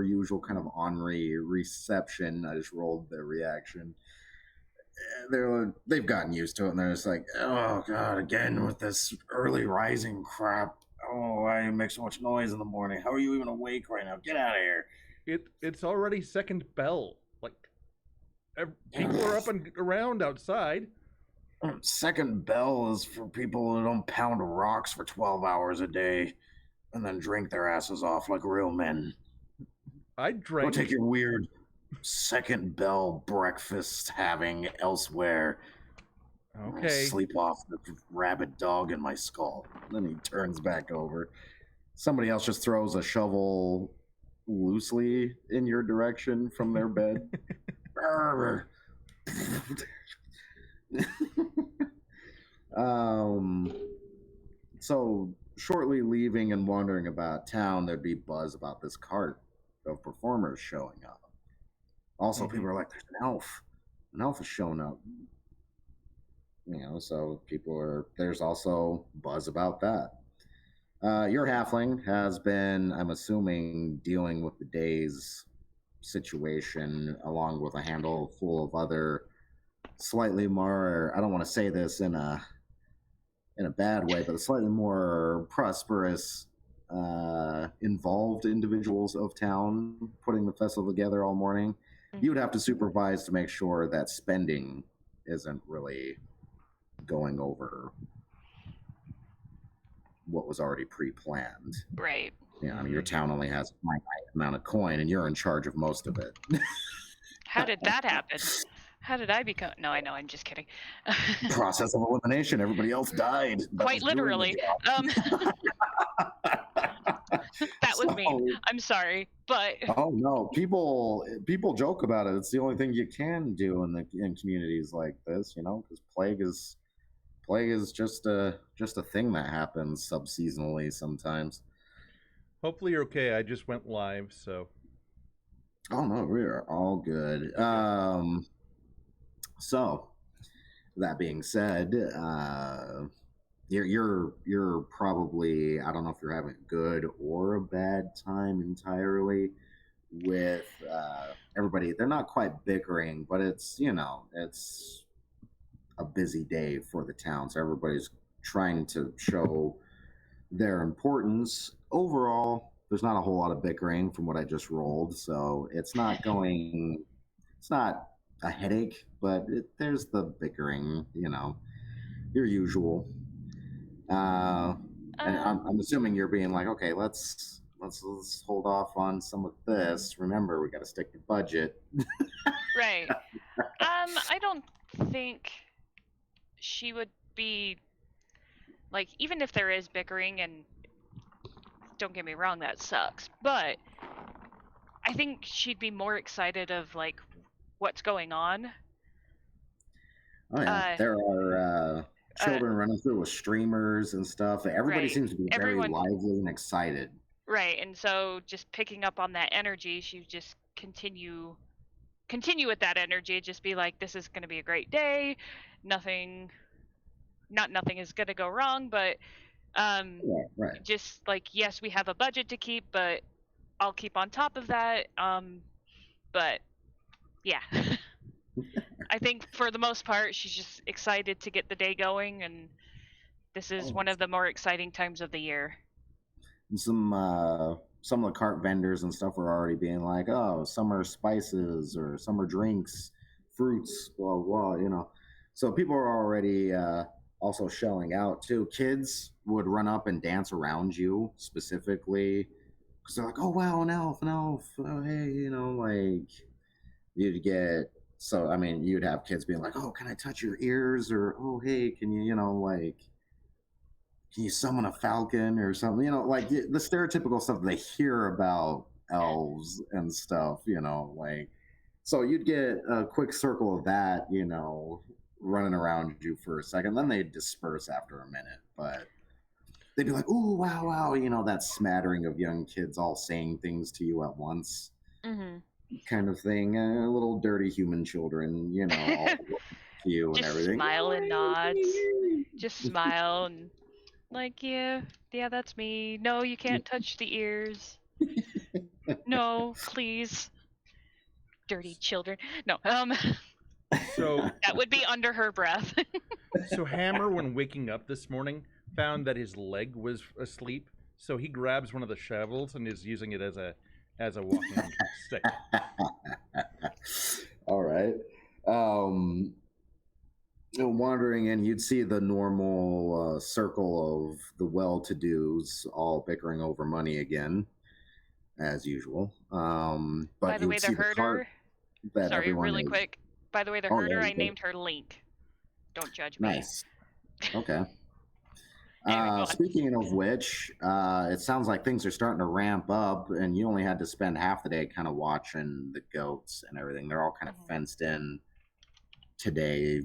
your usual kind of ornery reception. I just rolled the reaction. They've gotten used to it, and they're just like, oh god, again with this early rising crap. Oh, why you make so much noise in the morning? How are you even awake right now? Get out of here! It's already second bell. Like people are up and around outside. Second bell is for people who don't pound rocks for 12 hours a day and then drink their asses off like real men. I Go drank. take your weird second bell breakfast having elsewhere. Okay. Sleep off the rabid dog in my skull. Then he turns back over. Somebody else just throws a shovel loosely in your direction from their bed. So shortly leaving and wandering about town, there'd be buzz about this cart of performers showing up. Also, people are like, "There's an elf. An elf has shown up." So there's also buzz about that. Your halfling has been, I'm assuming, dealing with the day's situation along with a handful of other slightly more, I don't want to say this in a bad way, but slightly more prosperous, involved individuals of town putting the festival together all morning. You would have to supervise to make sure that spending isn't really going over what was already pre-planned. Right. I mean, your town only has a finite amount of coin, and you're in charge of most of it. How did that happen? How did I become? No, I know. I'm just kidding. Process of elimination. Everybody else died. Quite literally. That was me. I'm sorry, but oh no, people joke about it. It's the only thing you can do in communities like this, because plague is just a thing that happens subseasonally sometimes. Hopefully you're okay. I just went live, so. Oh no, we are all good. So that being said, you're probably, I don't know if you're having a good or a bad time entirely with everybody. They're not quite bickering, but it's a busy day for the town, so everybody's trying to show their importance. Overall, there's not a whole lot of bickering from what I just rolled, so it's not a headache, but there's the bickering, your usual. And I'm assuming you're being like, okay, let's hold off on some of this. Remember, we got to stick to budget. Right. I don't think she would be like, even if there is bickering, and don't get me wrong, that sucks, but I think she'd be more excited of like what's going on. Oh yeah, there are children running through with streamers and stuff. Everybody seems to be very lively and excited. Right, and so just picking up on that energy, she just continue with that energy. Just be like, this is going to be a great day. Nothing is going to go wrong, but just like, yes, we have a budget to keep, but I'll keep on top of that. But yeah. I think for the most part, she's just excited to get the day going, and this is one of the more exciting times of the year. And some of the cart vendors and stuff were already being like, oh, summer spices or summer drinks, fruits, blah, blah, So people are already also shelling out too. Kids would run up and dance around you specifically because they're like, oh, wow, an elf. Oh, hey, like you'd get... So, I mean, you'd have kids being like, oh, can I touch your ears? Or, oh, hey, can you, can you summon a falcon or something? Like the stereotypical stuff they hear about elves and stuff, So you'd get a quick circle of that, running around you for a second. Then they'd disperse after a minute. But they'd be like, ooh, wow, that smattering of young kids all saying things to you at once. Mm-hmm. Kind of thing, little dirty human children, all to you and everything. Smile and nods. Just smile and like, yeah, that's me. No, you can't touch the ears. No, please. Dirty children. No, So, that would be under her breath. so Hammer, when waking up this morning, found that his leg was asleep. So he grabs one of the shovels and is using it as a walking stick. All right. Wandering in, you'd see the normal circle of the well-to-dos all bickering over money again, as usual. But By the way, you'd the see the cart herder. that Sorry, everyone really is. quick. By the way, the Oh, yeah, herder, you I go. named her Link. Don't judge me. Nice. Okay. Anyway, go on. Speaking of which, it sounds like things are starting to ramp up, and you only had to spend half the day kind of watching the goats and everything. They're all kind of Mhm. fenced in today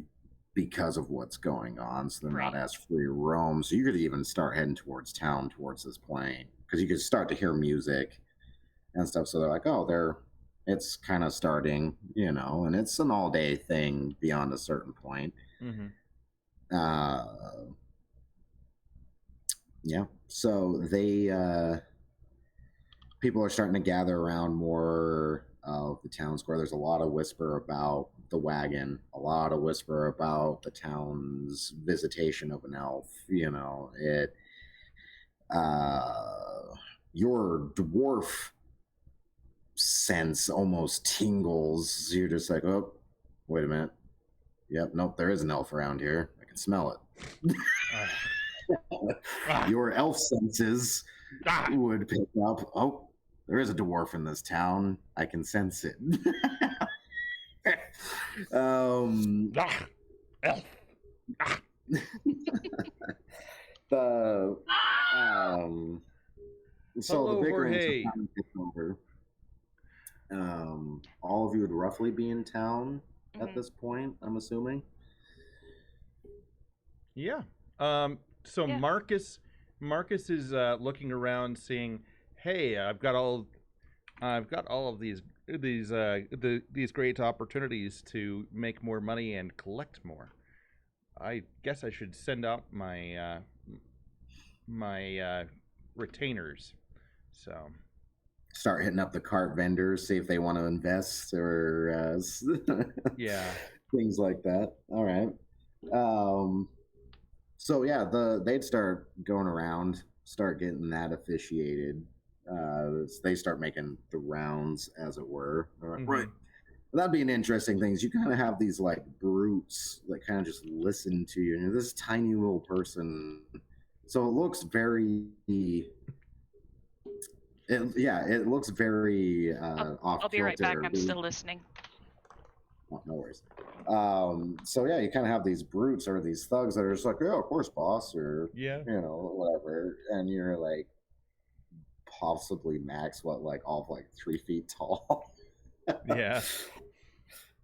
because of what's going on, so they're not Right. as free roam. So you could even start heading towards town, towards this plane, because you could start to hear music and stuff. So they're like, oh, it's kind of starting, and it's an all-day thing beyond a certain point. Mm-hmm. Yeah. So people are starting to gather around more of the town square. There's a lot of whisper about the wagon, a lot of whisper about the town's visitation of an elf. Your dwarf sense almost tingles. You're just like, oh, wait a minute. Yep, nope, there is an elf around here. I can smell it. Your elf senses would pick up, oh, there is a dwarf in this town. I can sense it. Elf. So Hello, the bickering Jorge. over. All of you would roughly be in town at Mhm. this point, I'm assuming. Yeah. So Yeah. Marcus is looking around, seeing, hey, I've got all of these great opportunities to make more money and collect more. I guess I should send out my retainers. So Start hitting up the cart vendors, see if they want to invest or yeah. things like that. All right. So yeah, they'd start going around, start getting that officiated. They start making the rounds, as it were. All right. Mhm. Right. That'd be an interesting thing. Is you kind of have these like brutes that kind of just listen to you, and this tiny little person. So it looks very. It looks very off. I'll be right back. I'm still listening. Oh, no worries. So yeah, you kind of have these brutes or these thugs that are just like, yeah, of course, boss, or Yeah. whatever, and you're like possibly max like all of like 3 feet tall. Yeah.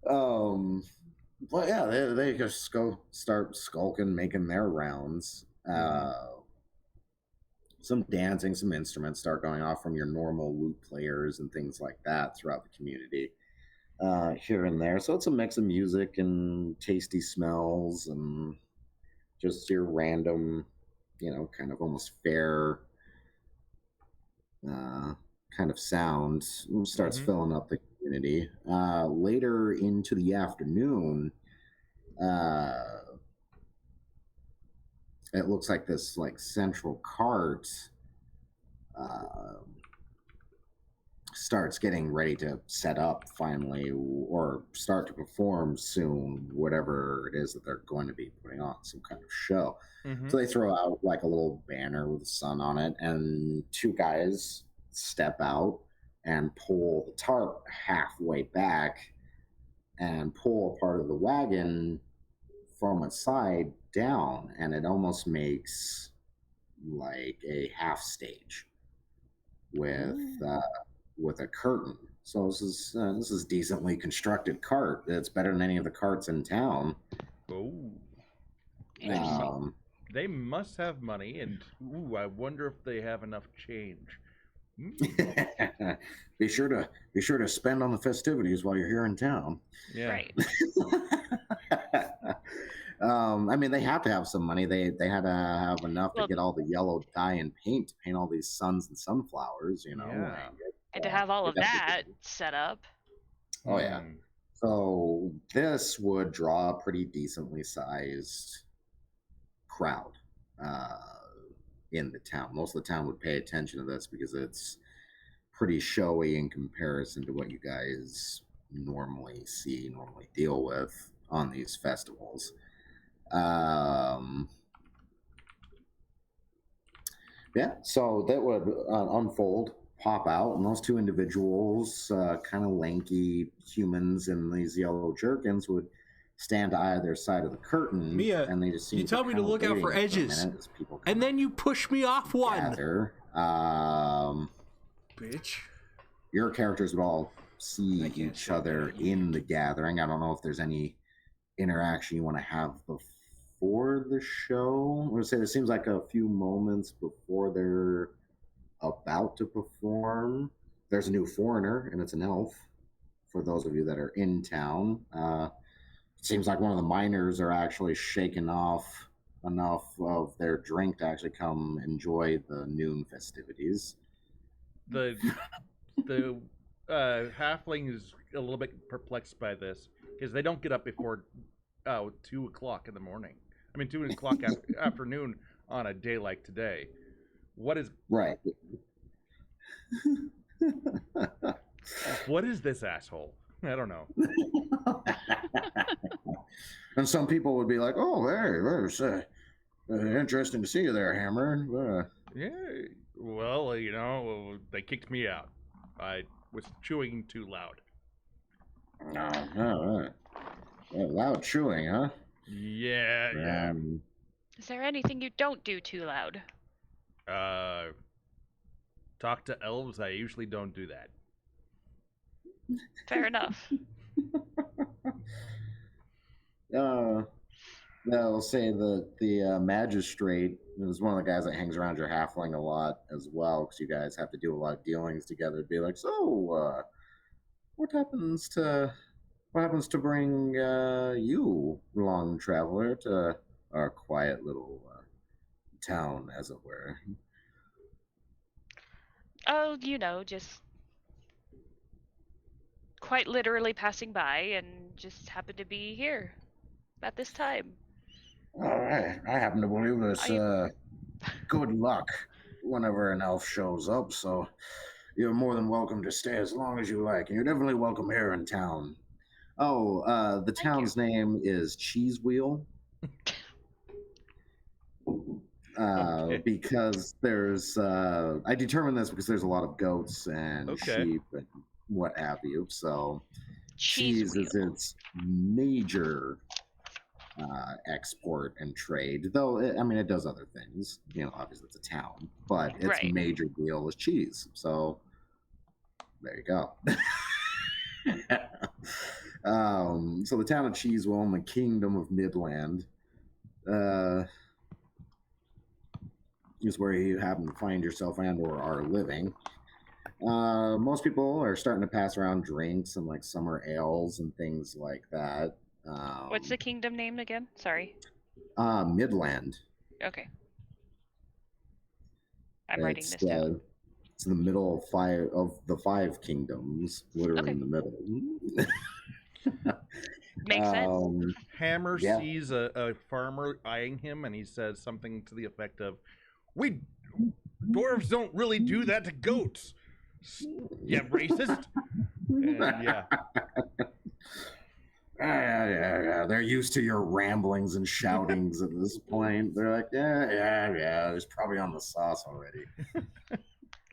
But yeah, they just go start skulking, making their rounds. Some dancing, some instruments start going off from your normal lute players and things like that throughout the community, here and there. So it's a mix of music and tasty smells and just your random, kind of almost fair kind of sound starts Mhm. filling up the community. Later into the afternoon, it looks like this like central cart starts getting ready to set up finally, or start to perform soon, whatever it is that they're going to be putting on, some kind of show. Mhm. So they throw out like a little banner with the sun on it, and 2 guys step out and pull the tarp halfway back and pull a part of the wagon from its side down, and it almost makes like a half stage with a curtain. So this is decently constructed cart. It's better than any of the carts in town. Oh. Interesting. They must have money, and I wonder if they have enough change. Be sure to spend on the festivities while you're here in town. Yeah. Right. I mean, they have to have some money. They had to have enough Well- to get all the yellow dye and paint to paint all these suns and sunflowers. Yeah. And to have all It of definitely that set up. Oh yeah. Hmm. So this would draw a pretty decently sized crowd uh, in the town. Most of the town would pay attention to this because it's pretty showy in comparison to what you guys normally see, normally deal with on these festivals. Yeah, so that would unfold, pop out, and those two individuals, kind of lanky humans in these yellow jerkins, would stand to either side of the curtain, Mia, and they just seem you tell me to look out for edges, as people and then you push me off one. gather. Bitch. Your characters would all see I can't each say other that. in the gathering. I don't know if there's any interaction you want to have before the show. I would say there seems like a few moments before they're about to perform. There's a new foreigner, and it's an elf. For those of you that are in town, it seems like one of the miners are actually shaking off enough of their drink to actually come enjoy the noon festivities. The halfling is a little bit perplexed by this because they don't get up before 2 o'clock in the morning. I mean, 2 o'clock afternoon on a day like today. What is Right. what is this asshole? I don't know. And some people would be like, "Oh, hey, there's interesting to see you there, Hammer." Yeah. Well, they kicked me out. I was chewing too loud. No, loud chewing, huh? Yeah. Is there anything you don't do too loud? Talk to elves. I usually don't do that. Fair enough. They'll say that the magistrate is one of the guys that hangs around your halfling a lot as well, because you guys have to do a lot of dealings together. Be like, so, what happens to bring you, long traveler, to our quiet little town, as it were? Oh, just quite literally passing by and just happened to be here at this time. All right, I happen to believe it's good luck whenever an elf shows up, so you're more than welcome to stay as long as you like, and you're definitely welcome here in town. Oh, the town's name is Cheese Wheel. Okay. Because there's I determined this because there's a lot of goats and Okay. sheep and what have you. So Cheese cheese is wheel. its major export and trade. Though it does other things. Obviously it's a town, but its Right. major deal is cheese. So there you go. So the town of Cheesewell in the Kingdom of Midland is where you happen to find yourself and or are living. Most people are starting to pass around drinks and like summer ales and things like that. What's the kingdom name again? Sorry. Midland. Okay. I'm writing It's, this down. It's in the middle of the five kingdoms, literally Okay. in the middle. Makes sense. Hammer Yeah. sees a farmer eyeing him, and he says something to the effect of, "We dwarves don't really do that to goats. Yeah, racist." And yeah. Yeah. They're used to your ramblings and shoutings at this point. They're like, yeah. It's probably on the sauce already.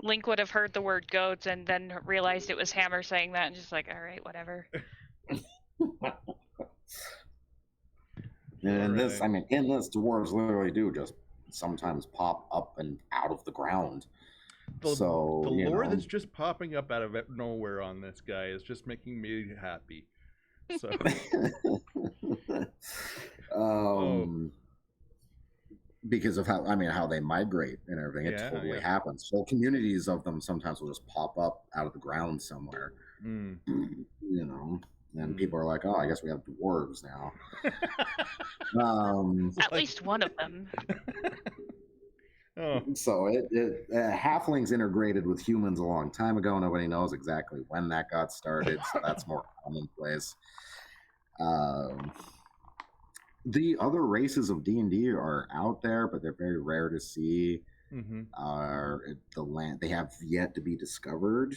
Link would have heard the word goats and then realized it was Hammer saying that and just like, all right, whatever. And this, Alright. in this, dwarves literally do just sometimes pop up and out of the ground. The So, lore that's just popping up out of nowhere on this guy is just making me happy. So because of how they migrate and everything, it Yeah, totally yeah. happens. Whole communities of them sometimes will just pop up out of the ground somewhere, mm. and people are like, "Oh, I guess we have dwarves now." At Like- least one of them. Oh, So halflings integrated with humans a long time ago. Nobody knows exactly when that got started, so that's more commonplace. Um, the other races of D&D are out there, but they're very rare to see. mm-hmm. The land they have yet to be discovered,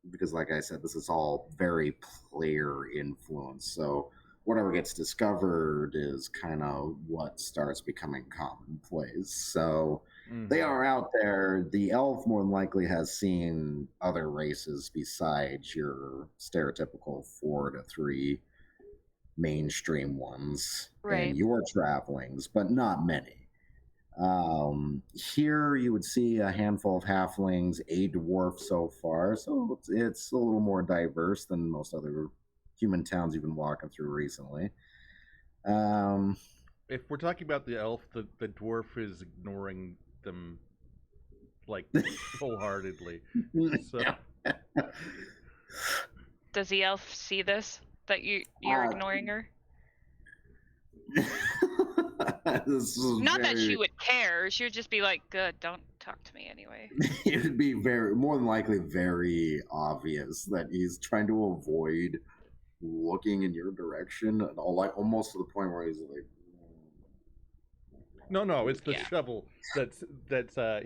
because like I said, this is all very player influence. So whatever gets discovered is kind of what starts becoming commonplace. So they Mm-hmm. are out there. The elf more than likely has seen other races besides your stereotypical 4 to 3 mainstream ones in Right. your travelings, but not many. Here you would see a handful of halflings, a dwarf so far, so it's a little more diverse than most other human towns you've been walking through recently. Um, If we're talking about the elf, the dwarf is ignoring them like wholeheartedly. So Does the elf see this? That you're ignoring her? this is Not that she very, would care. She would just be like, "Good, don't talk to me anyway." it would be very, more than likely, very obvious that he's trying to avoid looking in your direction, and like almost to the point where he's like, no, it's the Yeah. shovel that's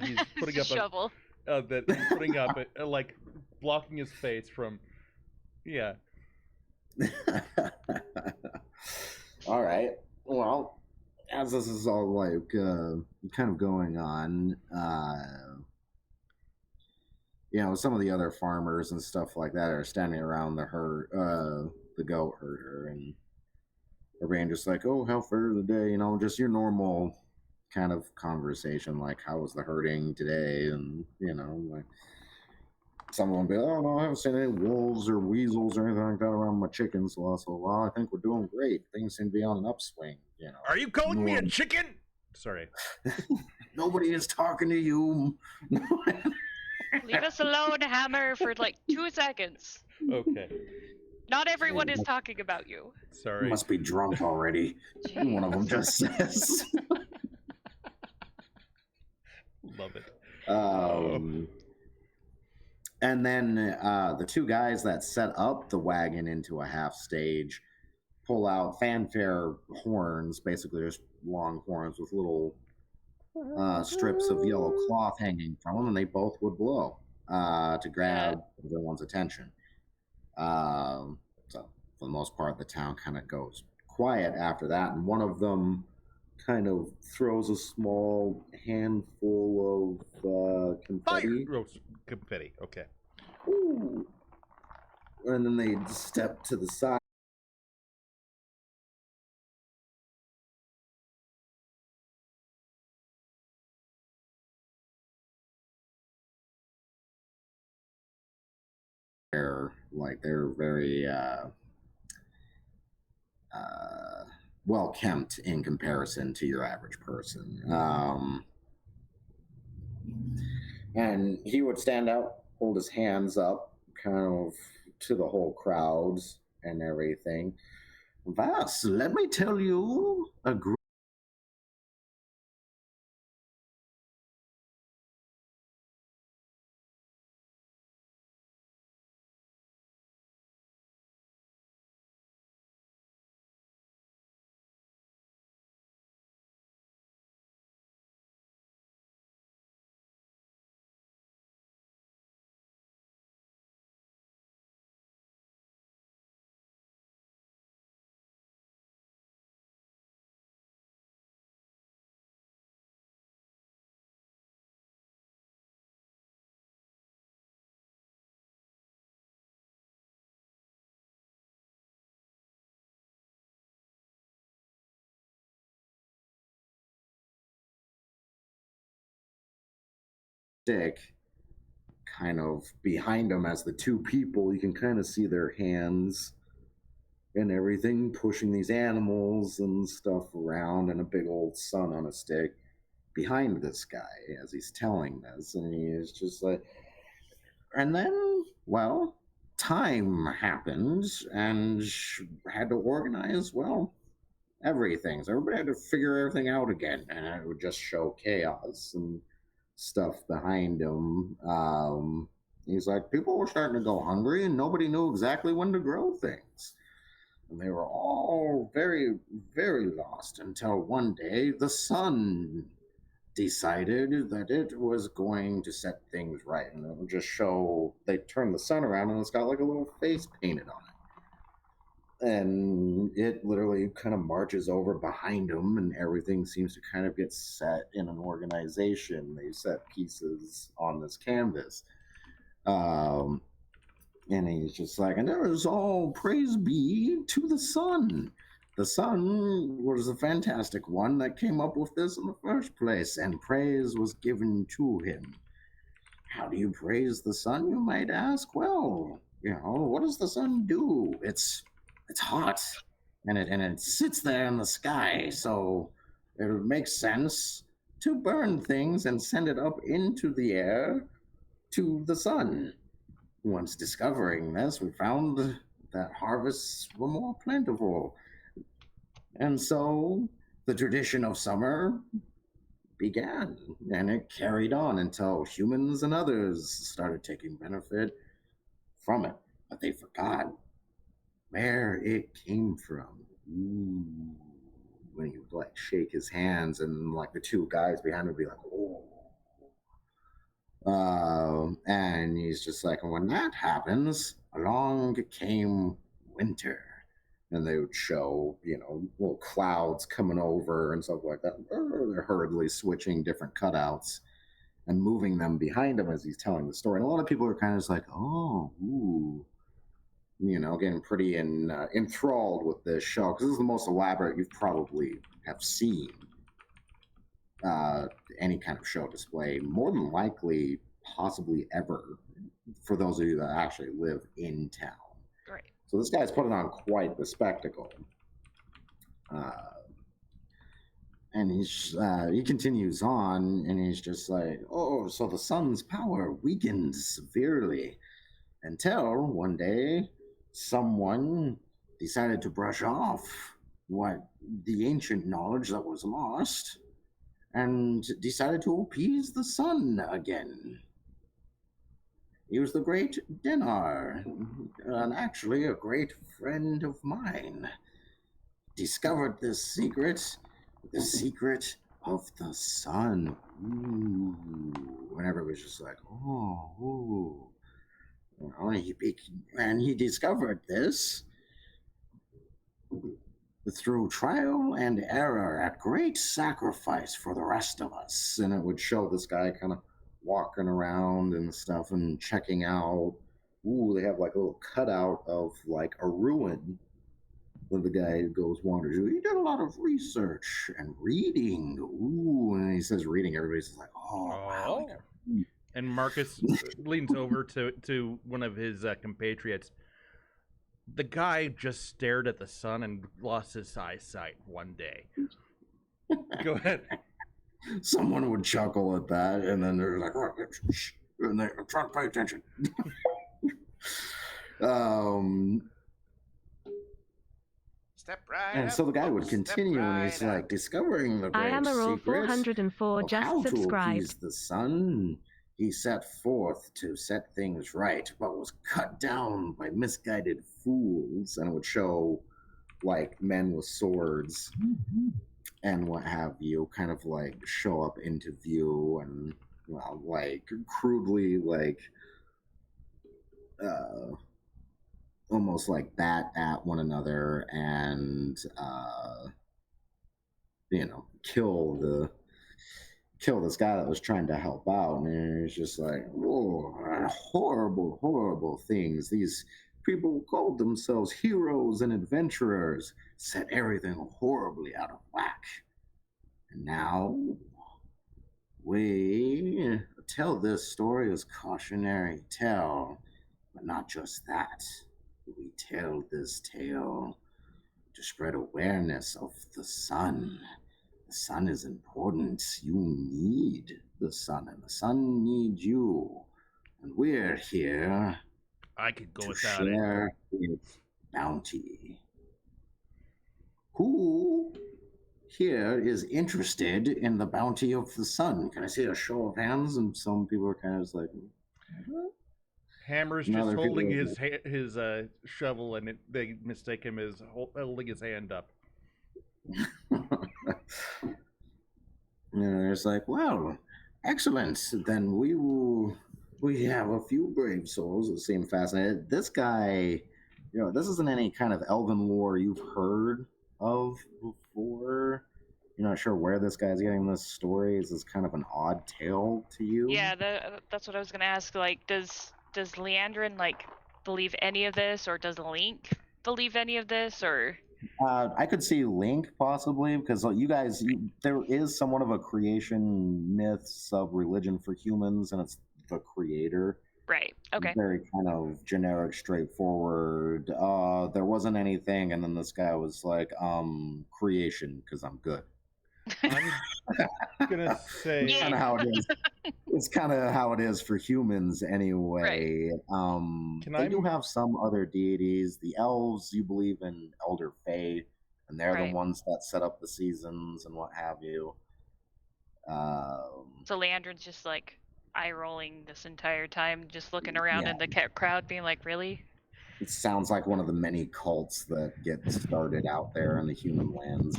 he's putting up shovel. that he's putting up like blocking his face from. Yeah. All right. Well, as this is all like kind of going on, some of the other farmers and stuff like that are standing around the goat herder, and they're being just like, "Oh, how fair the day?" Just your normal kind of conversation, like, "How was the herding today?" And like. Someone will be, "Oh no, I haven't seen any wolves or weasels or anything like that around my chickens." So well, I think we're doing great. Things seem to be on an upswing. Are you calling me a chicken? Sorry. Nobody is talking to you. Leave us alone, Hammer, for like 2 seconds. Okay. Not everyone is talking about you. Sorry. Must be drunk already. One of them just says. Love it. And then the 2 guys that set up the wagon into a half stage pull out fanfare horns, basically just long horns with little strips of yellow cloth hanging from them, and they both would blow to grab everyone's attention. So for the most part, the town kind of goes quiet after that, and one of them kind of throws a small handful of confetti. Fire! Oh, confetti. Okay. Ooh. And then they step to the side. They're very well kempt in comparison to your average person. And he would stand up, hold his hands up, kind of to the whole crowd and everything. Vas, let me tell you a group. Stick kind of behind them as the 2 people. You can kind of see their hands and everything pushing these animals and stuff around, and a big old sun on a stick behind this guy as he's telling this. And he's just like, and then, well, time happened and had to organize, well, everything. So everybody had to figure everything out again, and it would just show chaos and stuff behind him. He's like, people were starting to go hungry, and nobody knew exactly when to grow things. And they were all very, very lost until one day the sun decided that it was going to set things right. And it would just show, they turn the sun around and it's got like a little face painted on it. And it literally kind of marches over behind them, and everything seems to kind of get set in an organization. They set pieces on this canvas. And he's just like, and there is all praise be to the sun. The sun was the fantastic one that came up with this in the first place, and praise was given to him. How do you praise the sun, you might ask? Well, what does the sun do? It's hot, and it sits there in the sky, so it makes sense to burn things and send it up into the air to the sun. Once discovering this, we found that harvests were more plentiful. And so the tradition of summer began, and it carried on until humans and others started taking benefit from it. But they forgot where it came from. Ooh. When he would like shake his hands, and like the two guys behind him would be like, oh. And he's just like, and when that happens, along came winter. And they would show, little clouds coming over and stuff like that. They're hurriedly switching different cutouts and moving them behind him as he's telling the story. And a lot of people are kind of just like, oh, ooh, getting pretty enthralled with this show, because this is the most elaborate you've probably have seen any kind of show display, more than likely, possibly ever, for those of you that actually live in town. Right. So this guy's putting on quite the spectacle. And he continues on, and he's just like, oh, so the sun's power weakened severely until one day someone decided to brush off the ancient knowledge that was lost and decided to appease the sun again. He was the great Denar, and actually a great friend of mine. Discovered this secret, the secret of the sun. Ooh. And everybody's just like, oh, ooh. And he discovered this through trial and error at great sacrifice for the rest of us. And it would show this guy kind of walking around and stuff and checking out. Ooh, they have like a little cutout of like a ruin when the guy goes wanders. He did a lot of research and reading. Ooh, and he says reading, everybody's like, oh, wow. And Marcus leans over to one of his compatriots. The guy just stared at the sun and lost his eyesight one day. Go ahead. Someone would chuckle at that, and then they're like, oh, shh, and they're trying to pay attention. Step right And so the guy would continue, and he's like, discovering the great I am a roll secret 404, of just how to subscribed. appease the sun. He set forth to set things right, but was cut down by misguided fools. And it would show like men with swords and what have you kind of like show up into view, and like crudely like almost like bat at one another and kill this guy that was trying to help out. And it's just like, oh, horrible, horrible things. These people called themselves heroes and adventurers, set everything horribly out of whack. And now we tell this story as cautionary tale, but not just that. We tell this tale to spread awareness of the sun. The sun is important. You need the sun, and the sun needs you. And we're here I could go to without it. share its bounty. who here is interested in the bounty of the sun? Can I see a show of hands? And some people are kind of just like, what? Hammer's And just other people holding are his shovel, and they mistake him as holding his hand up. And it's like, well, excellent. Then we have a few brave souls that seem fascinated. This guy, this isn't any kind of elven lore you've heard of before. You're not sure where this guy's getting this story. Is this kind of an odd tale to you? Yeah, that's what I was gonna ask. Like, does Leandrin believe any of this, or does Link believe any of this, or? I could see Link possibly, because you guys, there is somewhat of a creation myth of religion for humans, and it's the creator. Right. Okay. Very kind of generic, straightforward. There wasn't anything, and then this guy was like, creation, because I'm good. I'm gonna say Yeah. Kind of how it is. It's kind of how it is for humans, anyway. They do have some other deities. The elves, you believe in Elder Fae, and they're Right. the ones that set up the seasons and what have you. So Leandrin's just like eye rolling this entire time, just looking around Yeah. in the crowd, being like, "Really?" It sounds like one of the many cults that get started out there in the human lands.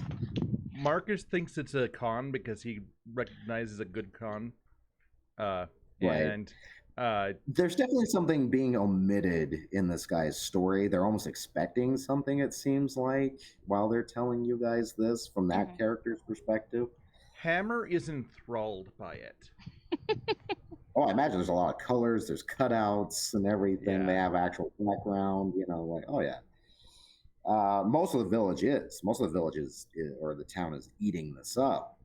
Marcus thinks it's a con because he recognizes a good con. Right. And There's definitely something being omitted in this guy's story. They're almost expecting something, it seems like, while they're telling you guys this from that Mhm. character's perspective. Hammer is enthralled by it. Oh, I imagine there's a lot of colors, there's cutouts and everything. Yeah. They have actual background, like, oh yeah. Most of the village or the town is eating this up.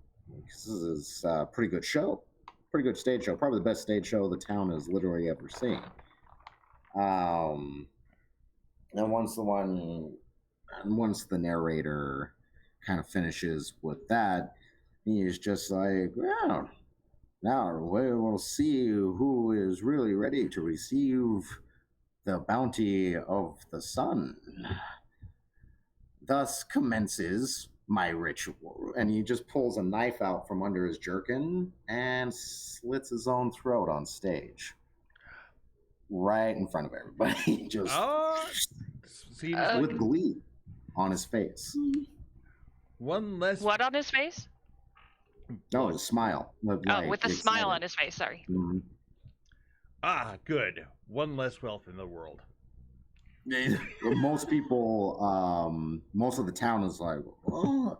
This is a pretty good show. Pretty good stage show. Probably the best stage show the town has literally ever seen. And once the narrator kind of finishes with that, he's just like, well, now we will see who is really ready to receive the bounty of the sun. Thus commences my ritual. And he just pulls a knife out from under his jerkin and slits his own throat on stage. Right in front of everybody. Just Seems Uh, with like glee on his face. one less. What on his face? No, a smile. With a smile on his face. Sorry. Mhm. Ah, good. One less wealth in the world. Most people, most of the town is like, oh,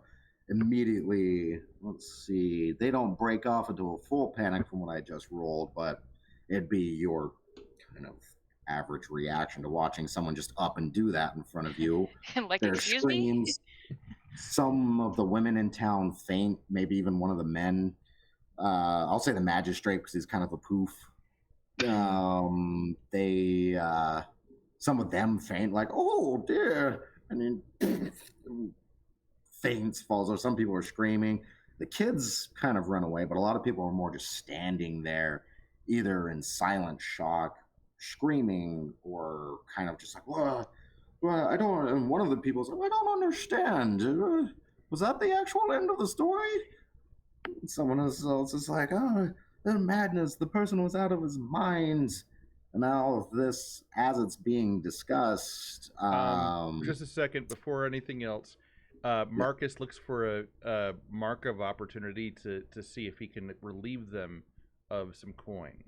immediately. Let's see. They don't break off into a full panic from what I just rolled, but it'd be your kind of average reaction to watching someone just up and do that in front of you. Like, There's excuse me? screams. Some of the women in town faint, maybe even one of the men. I'll say the magistrate because he's kind of a poof. Some of them faint, like, oh dear. I mean, faints, falls, or some people are screaming. The kids kind of run away, but a lot of people are more just standing there, either in silent shock, screaming, or kind of just like, well, I don't. And one of the people's like, I don't understand. Was that the actual end of the story? Someone else is like, oh, the madness. The person was out of his mind. And now of this, as it's being discussed, Just a second before anything else. Marcus looks for a mark of opportunity to see if he can relieve them of some coin.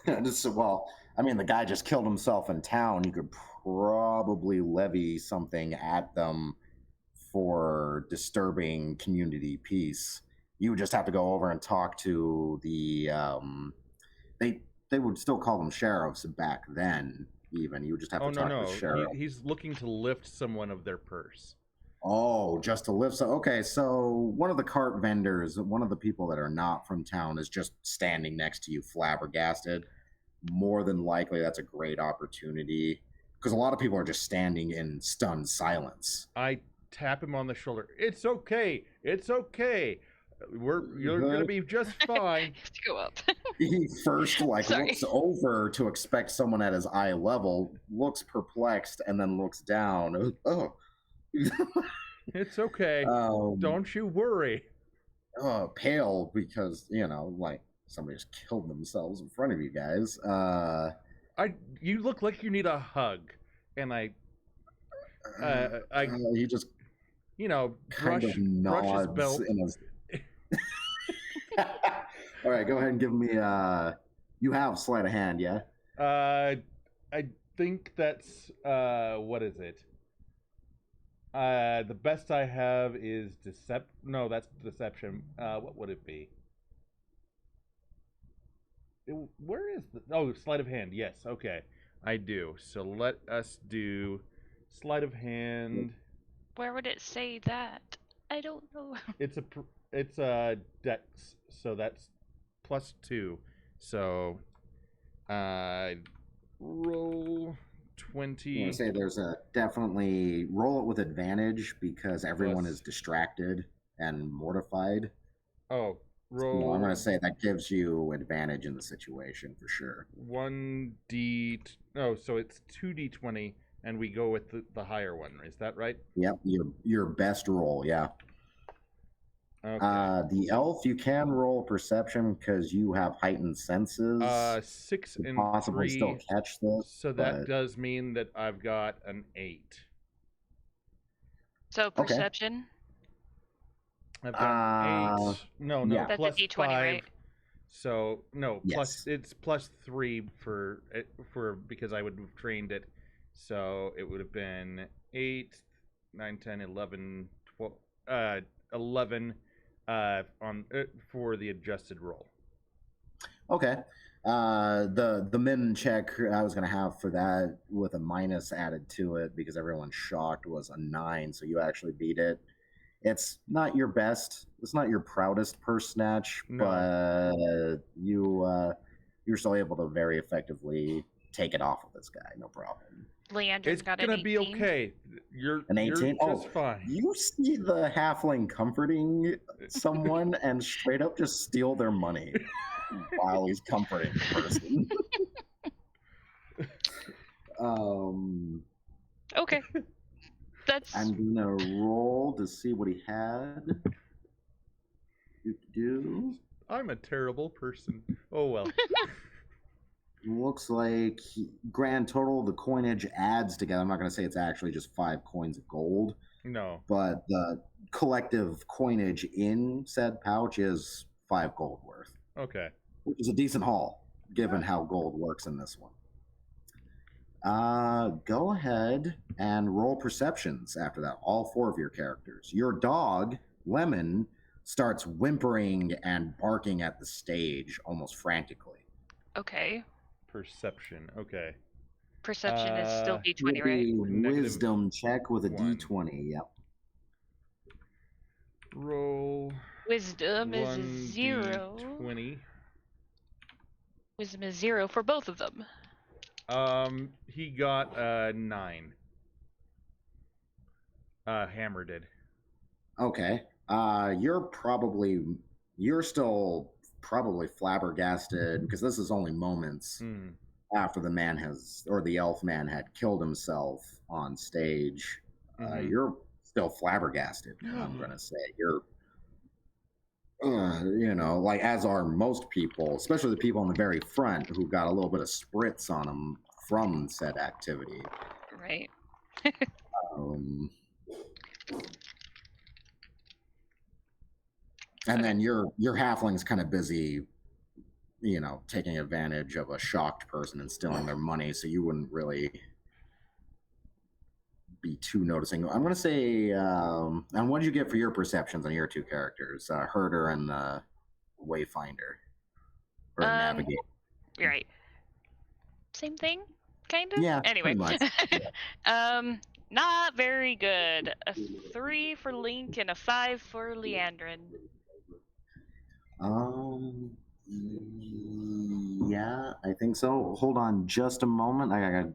well, I mean, the guy just killed himself in town. You could probably levy something at them for disturbing community peace. You would just have to go over and talk to the they would still call them sheriffs back then. Even you would just have to talk to the sheriff. He's looking to lift someone of their purse. Oh, just to lift. So okay, so one of the cart vendors, one of the people that are not from town, is just standing next to you, flabbergasted. More than likely, that's a great opportunity because a lot of people are just standing in stunned silence. I tap him on the shoulder. It's okay. It's okay. You're gonna be just fine. Have to go up. He first Sorry. looks over to expect someone at his eye level, looks perplexed, and then looks down. Oh, It's okay. Don't you worry. Pale because like somebody just killed themselves in front of you guys. You look like you need a hug, and I he just brush kind of his nods belt. in his... All right, go ahead and give me. You have sleight of hand, yeah? I think that's what is it? The best I have is No, that's deception. What would it be? Where is sleight of hand? Yes, okay, I do. So let us do sleight of hand. Where would it say that? I don't know. It's a dex, so that's +2. So, roll 20. I'm gonna say there's a definitely roll it with advantage because everyone Plus- is distracted and mortified. Oh, So roll. I'm gonna say that gives you advantage in the situation for sure. 1d. Oh, so it's 2d20, and we go with the higher one. Is that right? Yep, your best roll, yeah. Okay. The elf, you can roll perception because you have heightened senses. 6 to and possibly 3. still catch this. So that but- does mean that I've got an 8. So perception. I've got an 8. No, yeah. That's a plus D20, 5. right? So no, Yes. it's +3 for because I would have trained it. So it would have been 8, 9, 10, 11, 12, 11 on for the adjusted roll. Okay. The min check I was gonna have for that with a minus added to it because everyone's shocked was a 9, so you actually beat it. It's not your best. It's not your proudest purse snatch, No. but you're still able to very effectively take it off of this guy, no problem. Leandrin It's got an gonna 18. be okay. You're An 18? You're just fine. You see the halfling comforting someone and straight up just steal their money while he's comforting the person. Okay. That's I'm gonna roll to see what he had. Do I'm a terrible person. Oh well. looks like grand total the coinage adds together. I'm not gonna say it's actually just 5 coins of gold, No. but the collective coinage in said pouch is 5 gold worth, Okay. which is a decent haul given how gold works in this one. Go ahead and roll perceptions after that. All 4 of your characters. Your dog, Lemon, starts whimpering and barking at the stage almost frantically. okay. Perception. Okay. Perception is still Give D20, right? A Negative wisdom check with a 1. D20. Yep. Roll Wisdom is 0. 1d20. Wisdom is 0 for both of them. He got 9. Hammer did. Okay. You're still probably flabbergasted because this is only moments Hmm. after the elf man had killed himself on stage. Mhm. You're still flabbergasted. I'm gonna say you're, like as are most people, especially the people on the very front who got a little bit of spritz on them from said activity. Right. Um, and then your halfling's kind of busy, taking advantage of a shocked person and stealing their money, so you wouldn't really be too noticing. I'm going to say, and what did you get for your perceptions on your 2 characters, Herder and Wayfinder, or Navigator? You're right. Same thing, kind of. Yeah, Anyway. pretty much. Not very good. A 3 for Link and a 5 for Leandrin. Yeah, I think so. Hold on just a moment. I gotta